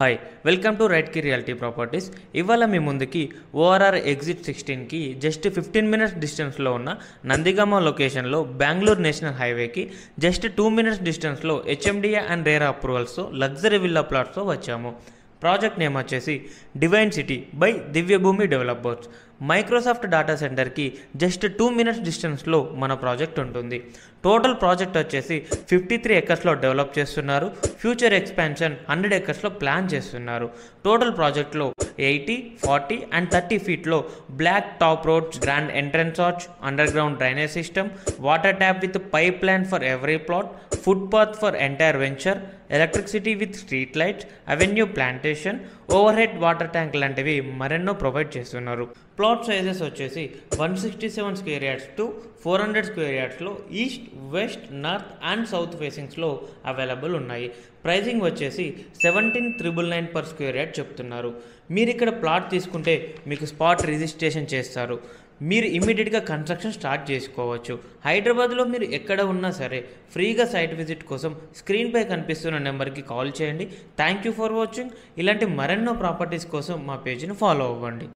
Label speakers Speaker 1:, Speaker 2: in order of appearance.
Speaker 1: Hi welcome to right కి reality properties. ఇవాళ మీ ముందుకి ఓఆర్ఆర్ ఎగ్జిట్ 16కి జస్ట్ 15 మినిట్స్ డిస్టెన్స్లో ఉన్న నందిగామ లొకేషన్లో బెంగళూరు నేషనల్ హైవేకి జస్ట్ 2 మినిట్స్ డిస్టెన్స్లో హెచ్ఎండిఏ అండ్ రేరా అప్రూవల్స్తో లగ్జరీ విల్లా ప్లాట్స్తో వచ్చాము. ప్రాజెక్ట్ నేమ్ వచ్చేసి divine city by Divyabhoomi developers. Microsoft data సెంటర్కి జస్ట్ 2 మినిట్స్ డిస్టెన్స్లో మన ప్రాజెక్ట్ ఉంటుంది. టోటల్ ప్రాజెక్ట్ వచ్చేసి 53 ఎకర్స్లో డెవలప్ చేస్తున్నారు. ఫ్యూచర్ ఎక్స్పాన్షన్ 100 ఎకర్స్లో ప్లాన్ చేస్తున్నారు. టోటల్ ప్రాజెక్ట్లో 80, 40 అండ్ 30 ఫీట్లో black top roads, grand entrance arch, underground drainage system, water tap with pipeline for every plot, footpath for entire venture, electricity with street lights, avenue plantation, overhead water tank లాంటివి మరెన్నో provide చేస్తున్నారు. Plot sizes వచ్చేసి 167 square yards to 400 square యార్డ్స్లో east, west, north and south ఫేసింగ్స్లో available ఉన్నాయి. Pricing వచ్చేసి 17,999 per square yard చెప్తున్నారు. మీరు ఇక్కడ ప్లాట్ తీసుకుంటే మీకు స్పాట్ రిజిస్ట్రేషన్ చేస్తారు. మీరు ఇమ్మీడియట్గా కన్స్ట్రక్షన్ స్టార్ట్ చేసుకోవచ్చు. హైదరాబాద్లో మీరు ఎక్కడ ఉన్నా సరే ఫ్రీగా సైట్ విజిట్ కోసం స్క్రీన్పై కనిపిస్తున్న నెంబర్కి కాల్ చేయండి. Thank you for watching. ఇలాంటి మరెన్నో ప్రాపర్టీస్ కోసం మా పేజీని ఫాలో అవ్వండి.